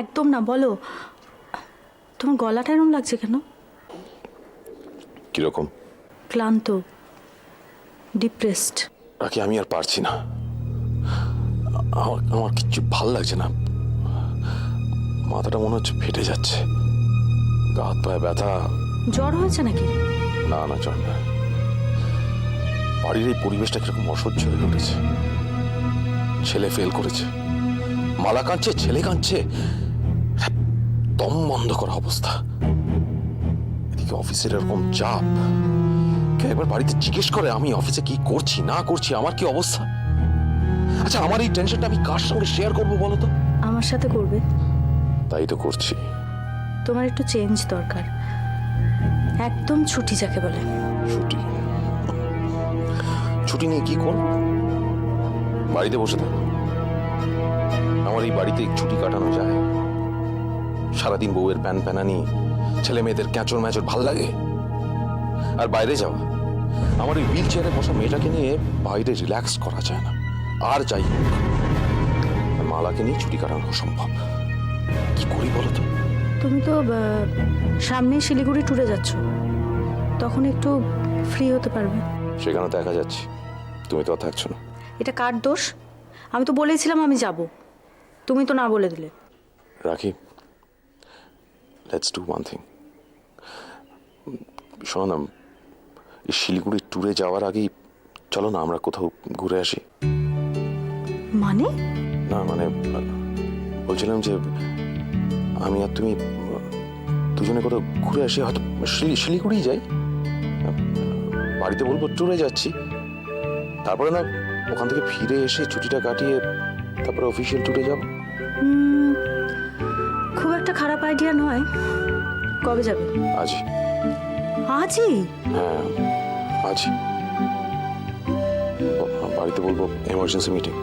একদম না, বলো। তোমার গলাটা এরকম লাগছে কেন? কিরকম? ক্লান্ত, ডিপ্রেসড। রাখি, আমি আর পারছি না। আমার কিচ্ছু ভাল লাগছে না। মাথাটা মনে হচ্ছে ফেটে যাচ্ছে, গা হাত পায়ে ব্যথা। জ্বর হয়েছে নাকি? না না, জ্বর না। বাড়ির এই পরিবেশটা কিরকম অসহ্য হয়ে উঠেছে। ছেলে ফেল করেছে, মালা কাঁদছে, ছেলে কাঁদছে, দম বন্ধ করা অবস্থা। এদিকে অফিসের এরকম চাপ। কে একবার বাড়িতে জিজ্ঞেস করে আমি অফিসে কি করছি না করছি, আমার কি অবস্থা? আচ্ছা, আমার এই টেনশনটা আমি কার সঙ্গে শেয়ার করবো বলো তো? আমার সাথে করবে। তাই তো করছি। তোমার একটু চেঞ্জ দরকার, একদম ছুটি যাকে বলে। ছুটি? ছুটি নিয়ে কি করব? বাড়িতে বসে থাকবো? আমার এই বাড়িতে ছুটি কাটানো যায়? সারাদিন বউয়ের প্যান প্যানানি, ছেলে মেয়েদের ক্যাঁচর ম্যাচর ভাল লাগে? আর বাইরে যাওয়া, আমার এই হুইল চেয়ারে বসা মেয়েটাকে নিয়ে বাইরে রিল্যাক্স করা যায় না। আর যাই হোক, মালাকে নিয়ে ছুটি কাটানো অসম্ভব। কি করি বলো তো? তুমি তো সামনেই শিলিগুড়ি ট্যুরে যাচ্ছ, তখন একটু ফ্রি হতে পারবে। সেখানে তো একা যাচ্ছি, তুমি তো আর থাকছো না। এটা কার দোষ? আমি তো বলেছিলাম আমি যাব, তুমি তো না বলে দিলে। রাখি, লেটস ডু ওয়ান থিং। শোনো না, এই শিলিগুড়ি ট্যুরে যাওয়ার আগেই চলো না আমরা কোথাও ঘুরে আসি। মানে? না মানে, বলছিলাম যে আমি আর তুমি দুজনে কোথাও ঘুরে আসি, হয়তো শিলিগুড়ি যাই। বাড়িতে বলবো ট্যুরে যাচ্ছি, তারপরে না ওখান থেকে ফিরে এসে ছুটিটা কাটিয়ে তারপরে অফিসিয়াল ট্যুরে যাব। খুব একটা খারাপ আইডিয়া নয়। কবে যাবে? আজই। আজই? হ্যাঁ, আজই। বাড়িতে বলবো এমার্জেন্সি মিটিং,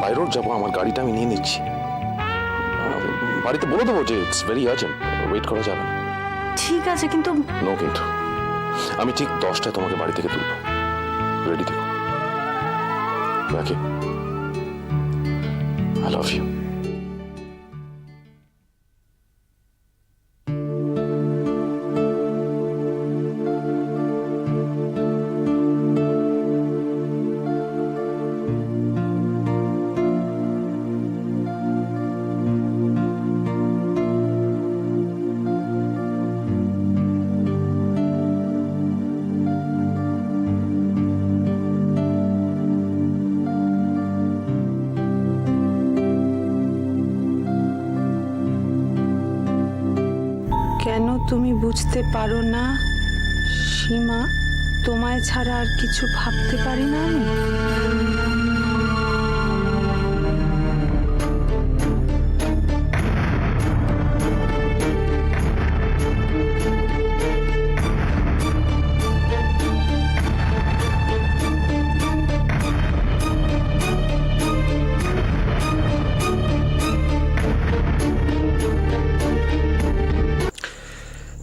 বাই রোড যাবো, আমার গাড়িটা আমি নিয়ে নিচ্ছি। বাড়িতে বলে দেবো যে ইটস ভেরি আর্জেন্ট, ওয়েট করা যাবে না। ঠিক আছে, কিন্তু নো কিন্তু, আমি ঠিক 10টায় তোমাকে বাড়ি থেকে তুলবো, রেডি থেকো। রাখি, আই লাভ ইউ। কেন তুমি বুঝতে পারো না সীমা? তোমায় ছাড়া আর কিছু ভাবতে পারি না আমি।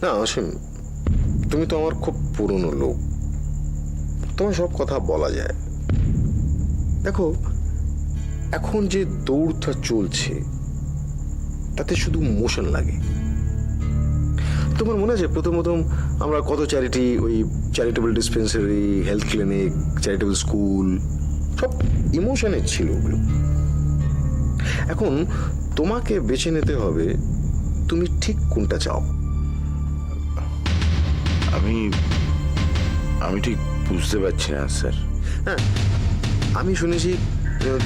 না অসীম, তুমি তো আমার খুব পুরনো লোক, তোমার সব কথা বলা যায়। দেখো, এখন যে দৌড়টা চলছে তাতে শুধু মোশন লাগে। তোমার মনে আছে প্রথম আমরা কত চ্যারিটি, ওই charitable dispensary, health clinic, charitable school, সব ইমোশনের ছিল ওগুলো। এখন তোমাকে বেছে নিতে হবে তুমি ঠিক কোনটা চাও। আমি ঠিক বুঝতে পারছি না স্যার। হ্যাঁ, আমি শুনেছি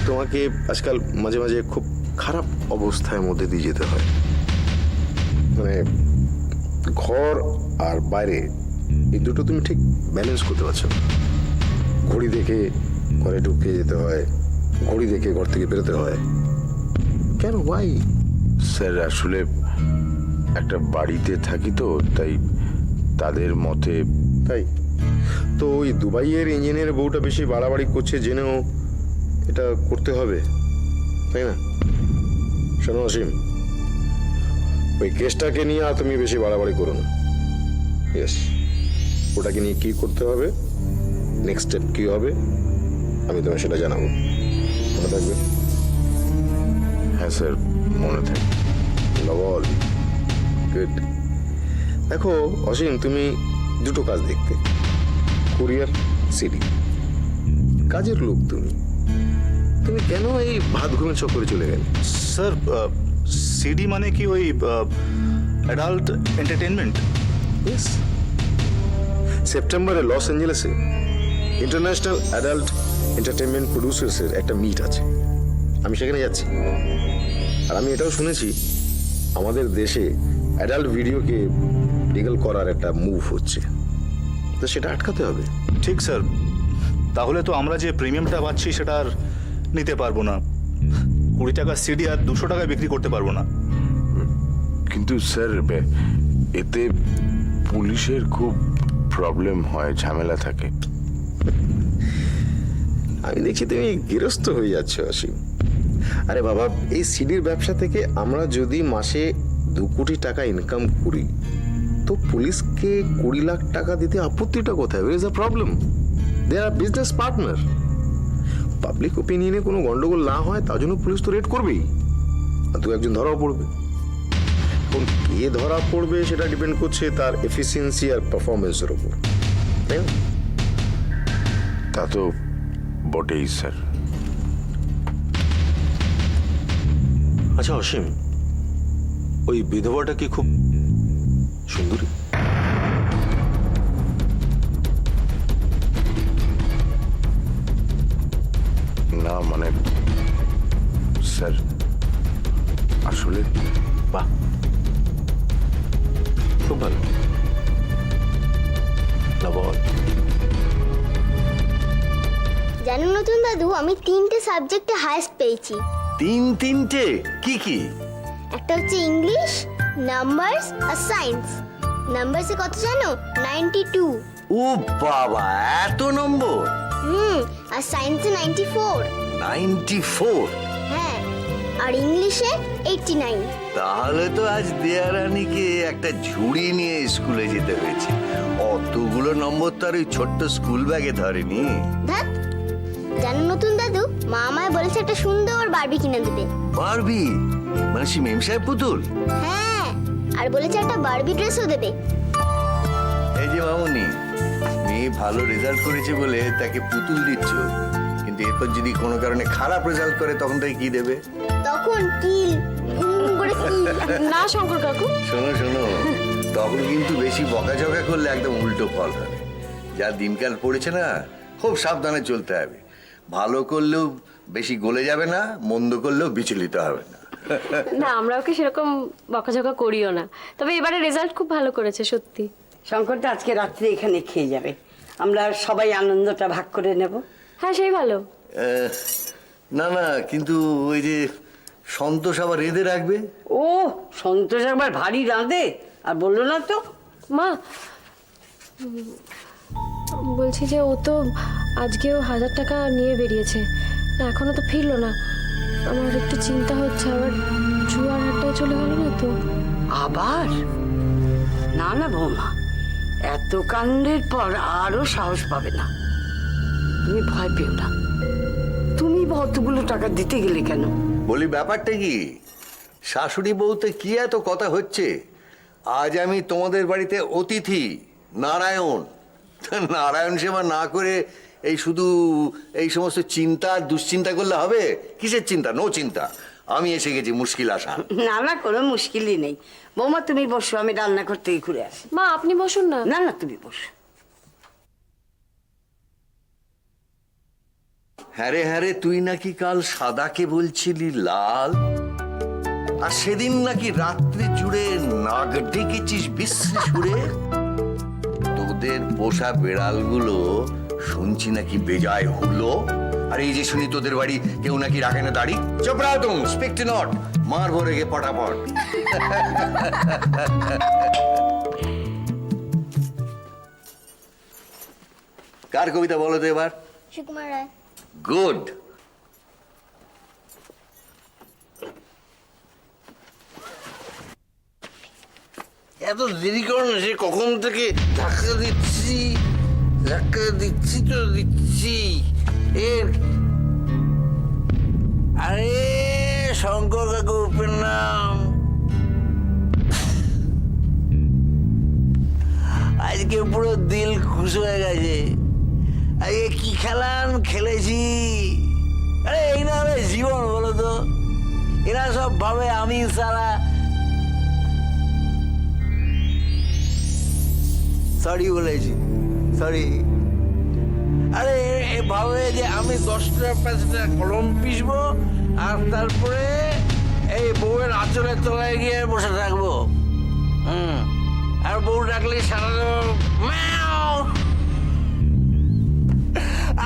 তোমাকে আজকাল মাঝে মাঝে খুব খারাপ অবস্থার মধ্যে দিয়ে যেতে হয়, মানে ঘর আর বাইরে এই দুটো তুমি ঠিক ব্যালেন্স করতে পারছো না। ঘড়ি দেখে ঘরে ঢুকে যেতে হয়, ঘড়ি দেখে ঘর থেকে বেরোতে হয়। কেন, ওয়াই? স্যার আসলে একটা বাড়িতে থাকি তো, তাই তাদের মতে। তাই তো ওই দুবাইয়ের ইঞ্জিনিয়ার বউটা বেশি বাড়াবাড়ি করছে জেনেও এটা করতে হবে, তাই না? শোনো অসীম, ওই কেসটাকে নিয়ে আর তুমি বেশি বাড়াবাড়ি করো না। ইয়েস, ওটাকে নিয়ে কি করতে হবে, নেক্সট স্টেপ কি হবে, আমি তোমায় সেটা জানাবো। মনে থাকবে? হ্যাঁ স্যার, মনে থাকে। লবল গুড। দেখো অসীম, তুমি দুটো কাজ দেখতে, কুরিয়ার, সিডি। কাজের লোক তুমি, তুমি কেন এই ভাত ঘুমের চক্করে চলে গেলে? স্যার সিডি মানে কি ওই অ্যাডাল্ট এন্টারটেনমেন্ট? ইয়েস, সেপ্টেম্বরে লস অ্যাঞ্জেলেসে ইন্টারন্যাশনাল অ্যাডাল্ট এন্টারটেনমেন্ট প্রডিউসার্সের একটা মিট আছে, আমি সেখানে যাচ্ছি। আর আমি এটাও শুনেছি আমাদের দেশে অ্যাডাল্ট ভিডিওকে লিগ্যাল করার একটা মুভ হচ্ছে, তো সেটা আটকাতে হবে। ঠিক স্যার, তাহলে তো আমরা যে প্রিমিয়ামটা পাচ্ছি সেটা আর নিতে পারবো না। 20 টাকা সিডি আর 200 টাকায় বিক্রি করতে পারবো না। কিন্তু স্যার এতে পুলিশের খুব প্রবলেম হয়, ঝামেলা থাকে। আমি দেখছি তুমি গৃহস্থ হয়ে যাচ্ছ অসীম। আরে বাবা, এই সিডির ব্যবসা থেকে আমরা যদি মাসে 2 কোটি টাকা ইনকাম করি, তো পুলিশকে 20 লাখ টাকা দিতে আপত্তিটা কোথায়? Where is the problem? They are business partner. Public ওপিনিয়নে কোনো গন্ডগোল না হয় তার জন্য পুলিশ তো রেড করবেই, আর 2-1 ধরাও পড়বে। এখন কে ধরা পড়বে সেটা ডিপেন্ড করছে তার এফিসিয়েন্সি আর পারফরমেন্সের উপর, তাই না? তা তো বটেই স্যার। আচ্ছা অসীম, ওই বিধবাটা কি খুব সুন্দরী? না মানে স্যার আসলে বাহ, খুব ভালো। না বল। জানো নতুন দাদু, আমি 3টে সাবজেক্টে হাইয়েস্ট পেয়েছি। 3টে? কি কি? একটা হচ্ছে ইংলিশ, নাম্বারস আর সায়েন্স। নাম্বারসে কত জানো? 92। ও বাবা, এত নম্বর! আর সায়েন্সে 94। 94? হ্যাঁ, আর ইংলিশে 89। তাহলে তো আজ দেয়ারানীকে একটা ঝুড়ি নিয়ে স্কুলে যেতে হয়েছে। অতগুলো নম্বর তো আর ওই ছোট্ট স্কুল ব্যাগে ধরেনি। ধ্যাৎ, জানো নতুন দাদু, মা আমায় বলেছে একটা সুন্দর বারবি কিনে দেবে। পারবি? মানে সে মেম সাহেব পুতুল? হ্যাঁ, আর বলেছে একটা বারবি ড্রেসও দেবে। এই যে মামুনি, মেয়ে ভালো রেজাল্ট করেছে বলে তাকে পুতুল দিচ্ছ, কিন্তু এরপর যদি কোনো কারণে খারাপ রেজাল্ট করে তখন তাকে কি দেবে? তখন কিল, ঘুম করে কিল। না শঙ্কর কাকু, শোনো শোনো, তখন কিন্তু বেশি বকাঝকা করলে একদম উল্টো ফল হবে। যা দিনকাল পড়েছে না, খুব সাবধানে চলতে হবে। ভালো করলেও বেশি গলে যাবে না, মন্দ করলেও বিচলিত হবে না। না, আমরা ওকে সেরকম বকাঝকা করিও না। তবে এবারে রেজাল্ট খুব ভালো করেছে সত্যি। শঙ্করটা আজকে রাত্রে এখানে খেয়ে যাবে, আমরা সবাই আনন্দটা ভাগ করে নেব। হ্যাঁ, সেই ভালো। না না, কিন্তু ওই যে সন্তোষ আবার রেঁধে রাখবে। ও সন্তোষ একবার ভারী রাঁধে, আর বললো না তো। মা, বলছি যে ও তো আজকেও 1000 টাকা নিয়ে বেরিয়েছে, এখনো তো ফিরলো না। আমার একটু চিন্তা হচ্ছে, আবার জুয়ার হাটটায় চলে গেল না তো। আবার না না বৌমা, এত কাণ্ডের পর আরো সাহস পাবে না। তুমি ভয় পেও না। তুমি অতগুলো টাকা দিতে গেলে কেন? বলি ব্যাপারটা কি, শাশুড়ি বউতে কি এত কথা হচ্ছে? আজ আমি তোমাদের বাড়িতে অতিথি, নারায়ণ। নারায়ণ সেবা না করে এই শুধু এই সমস্ত চিন্তা আর দুশ্চিন্তা করলে হবে? কিসের চিন্তা? নো চিন্তা। আমি এসে গেছি মুশকিল আসা। না না, কোনো মুশকিলই নেই। বৌমা তুমি বসো, আমি রান্না করতে ঘুরে আসি। মা, আপনি বসুন না। না না, তুমি বসো। হ্যাঁ রে, তুই নাকি কাল সাদাকে বলছিলি লাল, আর সেদিন নাকি রাত্রি জুড়ে নাক ডেকেছিস বিশ্রী সুরে। তোদের পোষা বেড়ালগুলো শুনছি নাকি বেজায় হুলো, আর এই যে শুনি তোদের বাড়ি কেউ নাকি রাখে না দাড়ি। চুপ রাও তুম, স্পিক টু নট, মার ভরে গে পটাপট। কার কবিতা বলো তো এবার? সুকুমার রায়। গুড। এত দেরি করো না, সে কখন থেকে ধাক্কা দিচ্ছি তো দিচ্ছি। এর আরে শঙ্কর কাকু, প্রণাম। আজকে পুরো দিল খুশ হয়ে গেছে। আজকে কি খেলাম খেলেছি, আরে এই না হবে জীবন বলো তো। এরা সব ভাবে আমি সারা, সরি বলেছি, সরি। আরে ভাবে যে আমি 10টা 5টা কলম পিসবো আর তারপরে এই বউয়ের আঁচলের তলায় গিয়ে বসে থাকবো। আর বউ ডাকলে সারা ম্যাও।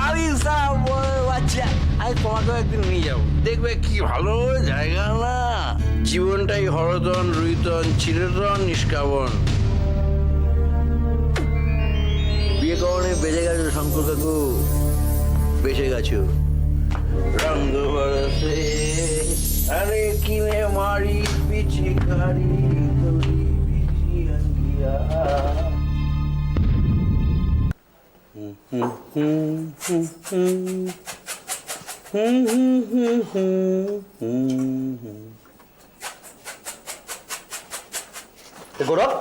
আমি সব বাচ্চা, আমি তোমাকেও একদিন নিয়ে যাবো, দেখবে কি ভালো জায়গা না। জীবনটাই হরদন রুইতন চিরতন নিষ্কাবন। বিয়ে করণে বেঁচে গেছো শঙ্কর কাকু, বেঁচে গেছো। রঙ্গ বরসে আরে কিনে মারি পিছি গাড়ি দড়ি বিজি আঙ্গিয়া। গৌরব,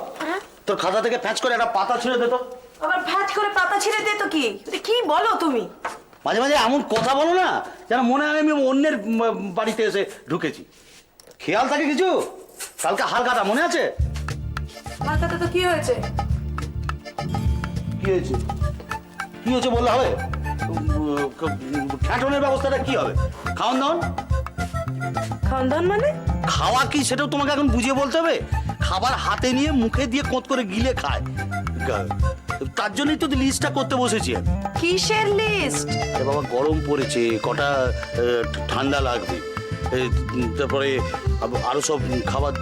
তোর খাতা থেকে ফ্যাঁচ করে একটা পাতা ছিঁড়ে দে তো। আবার ভাজ করে পাতা ছিঁড়ে দে তো কি? কি বলো তুমি? মাঝে মাঝে এমন কথা বলো না যেন মনে হয় আমি অন্যের বাড়িতে এসে ঢুকেছি। খেয়াল থাকে কিছু? কালকে হালকাটা মনে আছে? হালকাতে তো কি হয়েছে? কি হয়েছে? কি হয়েছে বললে হবে? খ্যাটনের ব্যবস্থাটা কি হবে? খাওয়ান দাওয়ান? খাওয়ান মানে? খাওয়া কি সেটাও তোমাকে এখন বুঝিয়ে বলতে হবে? খাবার হাতে নিয়ে মুখে দিয়ে কোঁত করে গিলে খায়, তার জন্যই তো লিস্টটা করতে বসেছি। কিসের লিস্ট? আরে বাবা, গরম পড়েছে, কটা ঠান্ডা লাগবে, তারপরে আরো সব খাবার।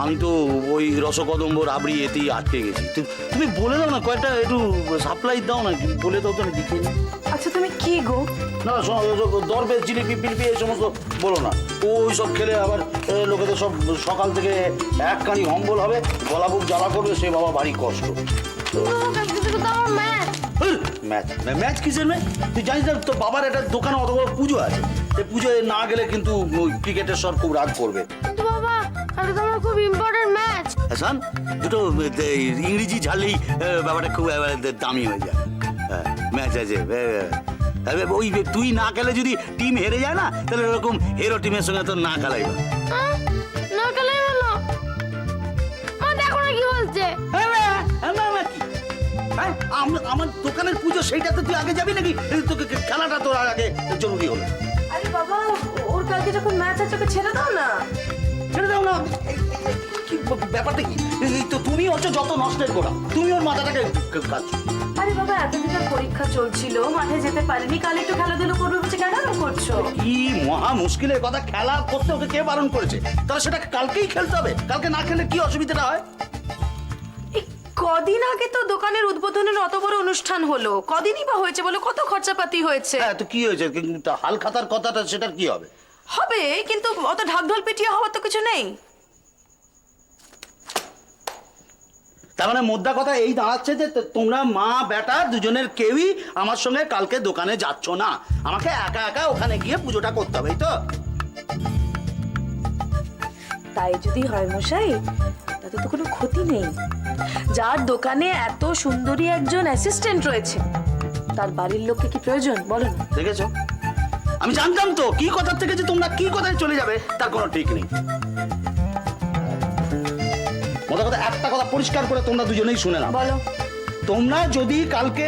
আমি তো ওই রসকদম্ব রাবড়ি এতেই আটকে গেছি। তুমি বলে দাও না, কয়েকটা একটু সাপ্লাই দাও না, বলে দাও তো, আমি লিখে নিই। আচ্ছা তুমি কি গো? না দরবেশ জিলিপি পিলিপি এই সমস্ত বলো না। ওই সব খেলে আবার লোকেদের সব সকাল থেকে এক কানি অম্বল হবে, গলা বুক জ্বালা করবে, সে বাবা ভারী কষ্ট। ম্যাচ কিসের ম্যাচ? তুই জানিস না তোর বাবার একটা দোকানে অত বড় পুজো আছে, সেই পুজোয় না গেলে কিন্তু ক্রিকেটের সর খুব রাগ করবে। বাবা, কালকে তো আমার খুব ইম্পর্টেন্ট ম্যাচ। হাসান, দুটো ইংরেজি ঝালেই ব্যাপারটা খুব দামি হয়ে যায়। ম্যাচ আছে, ওই তুই না খেলে যদি টিম হেরে যায় না, তাহলে এরকম হেরো টিমের সঙ্গে তো না খেলাই বা না খেলাই ভালো। মা দেখো না কি বলছে। আমার দোকানের পুজো, সেইটাতে তুই আগে যাবি নাকি? তোকে খেলাটা তোর আগে জরুরি হলো। আরে বাবা, ওর কালকে যখন ম্যাচ আছে ওকে ছেড়ে দাও না। ছেড়ে দাও না? কি ব্যাপারটা কি? তো তুমি হচ্ছে যত নষ্টের গোড়া, তুমি ওর মাথাটাকে কাটছো। আরে বাবা, এতদিন পরীক্ষা চলছিল, মাঠে যেতে পারিনি, কাল একটু খেলাধুলো করবে বলছে, কেন করছো? কি মহা মুশকিলের কথা, খেলা করতে ওকে কে বারণ করেছে? তাহলে সেটা কালকেই খেলতে হবে। কালকে না খেলে কি অসুবিধাটা হয়? কদিন আগে তো দোকানের উদ্বোধনের অত বড় অনুষ্ঠান হলো, কদিনই বা হয়েছে বলো, কত খরচাপাতি হয়েছে। হ্যাঁ, তো কি হয়েছে? হাল খাতার কথাটা, সেটার কি হবে? হবে, কিন্তু অত ঢাকঢোল পিটিয়ে হওয়ার তো কিছু নেই। তার মানে মোদ্দা কথা এই দাঁড়াচ্ছে যে তোমরা মা বেটা দুজনের কেউই আমার সঙ্গে কালকে দোকানে যাচ্ছ না, আমাকে একা একা ওখানে গিয়ে পুজোটা করতে হবে, তো? তাই যদি হয় মশাই, তাতে তো কোনো ক্ষতি নেই। যার দোকানে এত সুন্দরী একজন অ্যাসিস্ট্যান্ট রয়েছে, তার বাড়ির লোককে কি প্রয়োজন বলো না? দেখেছো, আমি জানতাম তো কি কথার থেকে যে তোমরা কি কথায় চলে যাবে তার কোনো ঠিক নেই। মোটা কথা, একটা কথা পরিষ্কার করে তোমরা দুজনেই শুনে নাও। বলো। তোমরা যদি কালকে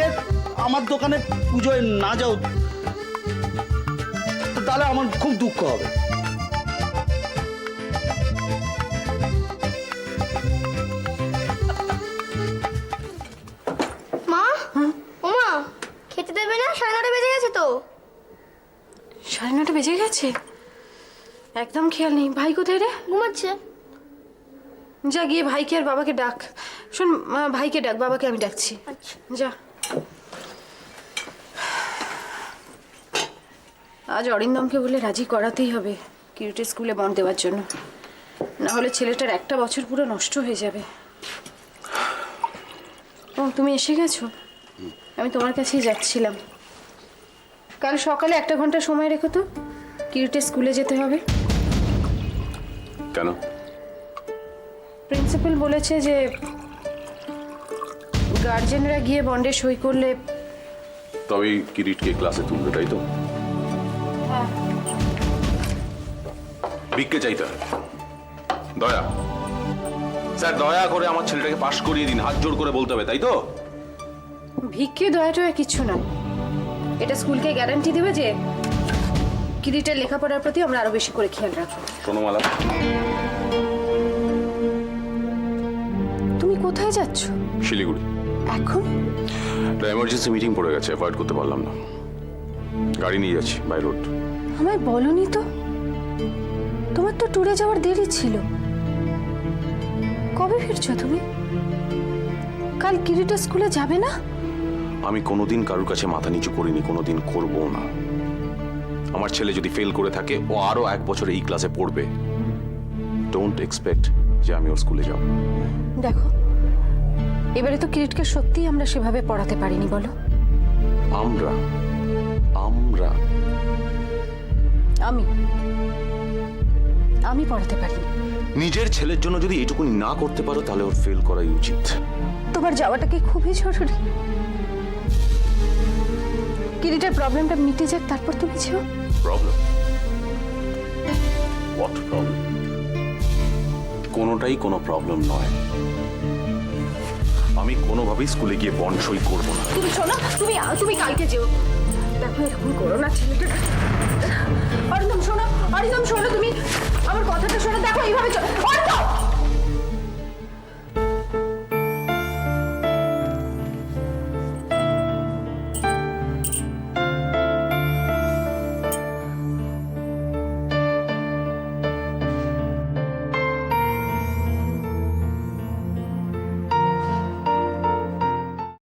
আমার দোকানে পুজোয় না যাও, তাহলে আমার খুব দুঃখ হবে। মা, ওমা, খেতে দেবে না? 9:30 বেজে গেছে তো। 9:30 বেজে গেছে? একদম খেয়াল নেই। ভাই কোথায় রে? ঘুমাচ্ছে। যা গিয়ে ভাইকে আর বাবাকে ডাক। শোন, ভাইকে ডাক, বাবাকে আমি ডাকছি। যা। আজ অরিন্দমকে বলে রাজি করাতেই হবে কিউটি স্কুলে বন্ড দেওয়ার জন্য, না হলে ছেলেটার একটা বছর পুরো নষ্ট হয়ে যাবে। ও, তুমি এসে গেছো? আমি তোমার কাছেই যাচ্ছিলাম। কাল সকালে 1 ঘন্টা সময় রেখো তো, কিউটি স্কুলে যেতে হবে। কেন? প্রিন্সিপাল বলেছে যে গার্জেনরা গিয়ে বন্ডে সই করলে তবে কিরিটকে ক্লাসে তুলবে, তাই তো? বিককে চাইতে হবে। দয়া স্যার, দয়া করে আমার ছেলেটাকে পাশ করিয়ে দিন, হাত জোর করে বলতে হবে, তাই তো? ভিক্ষে দয়া টয়া কিছু নয়। এটা স্কুলকে গ্যারান্টি দেবে যে কিরিটের লেখাপড়ার প্রতি আমরা আরো বেশি করে খেয়াল রাখবো। শোনো মালা, তুমি কোথায় যাচ্ছ শিলিগুড়ি এখন? একটা এমার্জেন্সি মিটিং পড়ে গেছে, অ্যাভয়েড করতে পারলাম না। গাড়ি নিয়ে যাচ্ছি বাই রোড। আমায় বলনি তো। তোমার তো ট্যুরে যাওয়ার দেরি ছিল। কবে ফিরছো তুমি? কাল কিরিটের স্কুলে যাবে না? আমি কোনোদিন কারোর কাছে মাথা নিচু করিনি, কোনোদিন করবো না। আমার ছেলে যদি ফেল করে থাকে, ও আরো 1 বছর এই ক্লাসে পড়বে। ডোন্ট এক্সপেক্ট যে আমি ওর স্কুলে যাব। দেখো, এবারে তো কিরিটকে সত্যিই আমরা সেভাবে পড়াতে পারিনি, বলো? আমরা আমি পড়াতে পারিনি। নিজের ছেলের জন্য যদি এইটুকুনি না করতে পারো, তাহলে ওর ফেল করাই উচিত। তোমার যাওয়াটা কি খুবই জরুরি? কিরিটের প্রবলেমটা মিটে যাক, তারপর তুমি যেও। প্রবলেম? What problem? কোনোটাই কোনো প্রবলেম নয়। আমি কোনোভাবেই স্কুলে গিয়ে বন্ড সই করবো না। তুমি শোনো, তুমি কালকে যেও। দেখো, এরকম করো না ছেলেটা। অরিন্দম শোনো, তুমি